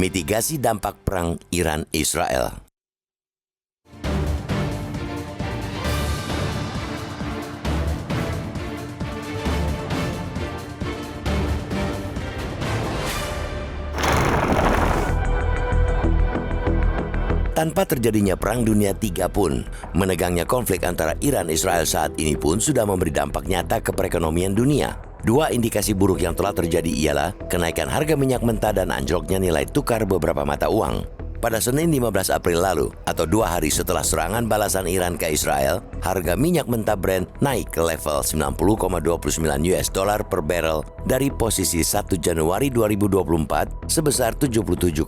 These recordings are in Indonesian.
Mitigasi dampak perang Iran-Israel. Tanpa terjadinya Perang Dunia III pun, menegangnya konflik antara Iran-Israel saat ini pun sudah memberi dampak nyata ke perekonomian dunia. Dua indikasi buruk yang telah terjadi ialah kenaikan harga minyak mentah dan anjloknya nilai tukar beberapa mata uang. Pada Senin 15 April lalu, atau 2 hari setelah serangan balasan Iran ke Israel, harga minyak mentah Brent naik ke level 90,29 US dollar per barrel dari posisi 1 Januari 2024 sebesar 77,4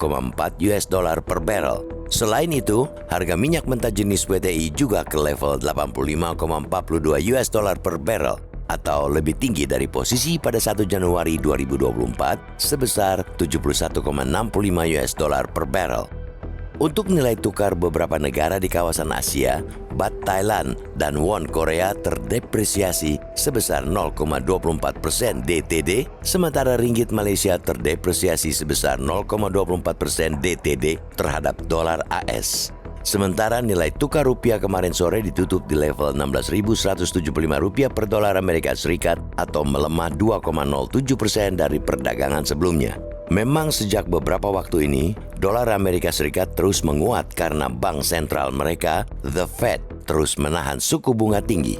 US dollar per barrel. Selain itu, harga minyak mentah jenis WTI juga ke level 85,42 US dollar per barrel atau lebih tinggi dari posisi pada 1 Januari 2024 sebesar 71,65 US dollar per barrel. Untuk nilai tukar beberapa negara di kawasan Asia, Baht Thailand dan Won Korea terdepresiasi sebesar 0,24% DTD, sementara Ringgit Malaysia terdepresiasi sebesar 0,24% DTD terhadap dolar AS. Sementara nilai tukar rupiah kemarin sore ditutup di level 16.175 rupiah per dolar Amerika Serikat atau melemah 2,07% dari perdagangan sebelumnya. Memang sejak beberapa waktu ini, dolar Amerika Serikat terus menguat karena bank sentral mereka, The Fed, terus menahan suku bunga tinggi.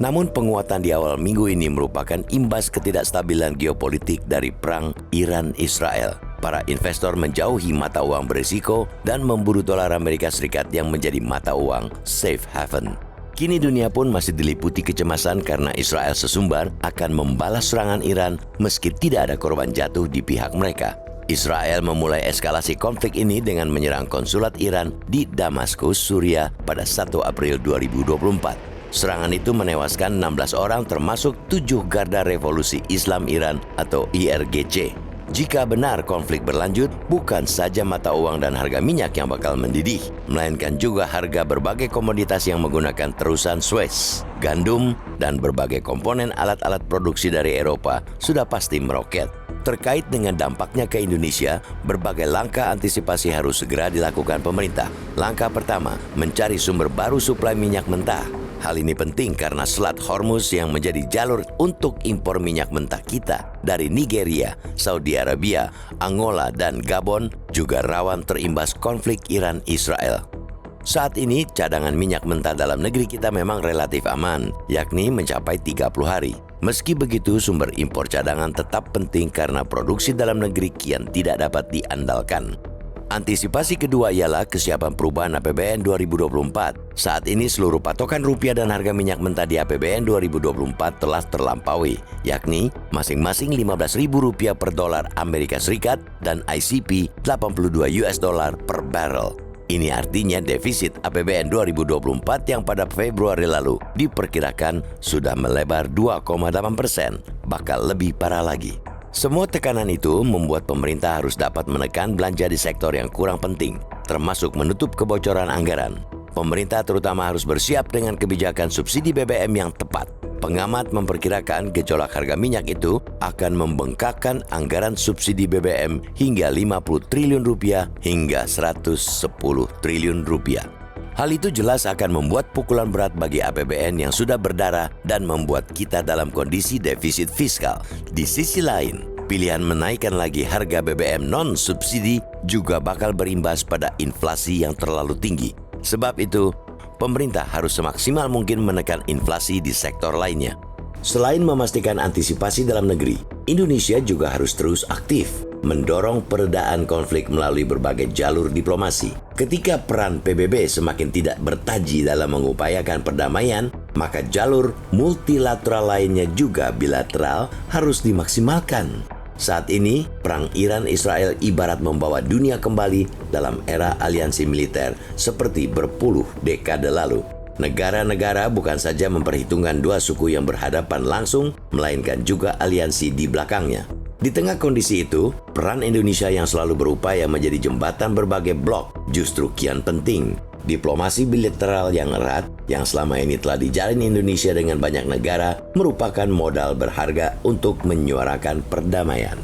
Namun penguatan di awal minggu ini merupakan imbas ketidakstabilan geopolitik dari perang Iran-Israel. Para investor menjauhi mata uang berisiko dan memburu dolar Amerika Serikat yang menjadi mata uang safe haven. Kini dunia pun masih diliputi kecemasan karena Israel sesumbar akan membalas serangan Iran meski tidak ada korban jatuh di pihak mereka. Israel memulai eskalasi konflik ini dengan menyerang konsulat Iran di Damaskus, Suriah pada 1 April 2024. Serangan itu menewaskan 16 orang termasuk 7 Garda Revolusi Islam Iran atau IRGC. Jika benar konflik berlanjut, bukan saja mata uang dan harga minyak yang bakal mendidih, melainkan juga harga berbagai komoditas yang menggunakan terusan Suez, gandum, dan berbagai komponen alat-alat produksi dari Eropa sudah pasti meroket. Terkait dengan dampaknya ke Indonesia, berbagai langkah antisipasi harus segera dilakukan pemerintah. Langkah pertama, mencari sumber baru suplai minyak mentah. Hal ini penting karena Selat Hormuz yang menjadi jalur untuk impor minyak mentah kita dari Nigeria, Saudi Arabia, Angola, dan Gabon juga rawan terimbas konflik Iran-Israel. Saat ini, cadangan minyak mentah dalam negeri kita memang relatif aman, yakni mencapai 30 hari. Meski begitu, sumber impor cadangan tetap penting karena produksi dalam negeri kian tidak dapat diandalkan. Antisipasi kedua ialah kesiapan perubahan APBN 2024. Saat ini seluruh patokan rupiah dan harga minyak mentah di APBN 2024 telah terlampaui, yakni masing-masing Rp15.000 per dolar Amerika Serikat dan ICP 82 US dollar per barrel. Ini artinya defisit APBN 2024 yang pada Februari lalu diperkirakan sudah melebar 2,8%, bakal lebih parah lagi. Semua tekanan itu membuat pemerintah harus dapat menekan belanja di sektor yang kurang penting, termasuk menutup kebocoran anggaran. Pemerintah terutama harus bersiap dengan kebijakan subsidi BBM yang tepat. Pengamat memperkirakan gejolak harga minyak itu akan membengkakkan anggaran subsidi BBM hingga Rp50 triliun hingga Rp110 triliun. Hal itu jelas akan membuat pukulan berat bagi APBN yang sudah berdarah dan membuat kita dalam kondisi defisit fiskal. Di sisi lain, pilihan menaikkan lagi harga BBM non-subsidi juga bakal berimbas pada inflasi yang terlalu tinggi. Sebab itu, pemerintah harus semaksimal mungkin menekan inflasi di sektor lainnya. Selain memastikan antisipasi dalam negeri, Indonesia juga harus terus aktif mendorong peredaan konflik melalui berbagai jalur diplomasi. Ketika peran PBB semakin tidak bertaji dalam mengupayakan perdamaian, maka jalur multilateral lainnya juga bilateral harus dimaksimalkan. Saat ini, perang Iran-Israel ibarat membawa dunia kembali dalam era aliansi militer seperti berpuluh dekade lalu. Negara-negara bukan saja memperhitungkan dua suku yang berhadapan langsung, melainkan juga aliansi di belakangnya. Di tengah kondisi itu, peran Indonesia yang selalu berupaya menjadi jembatan berbagai blok justru kian penting. Diplomasi bilateral yang erat yang selama ini telah dijalin Indonesia dengan banyak negara merupakan modal berharga untuk menyuarakan perdamaian.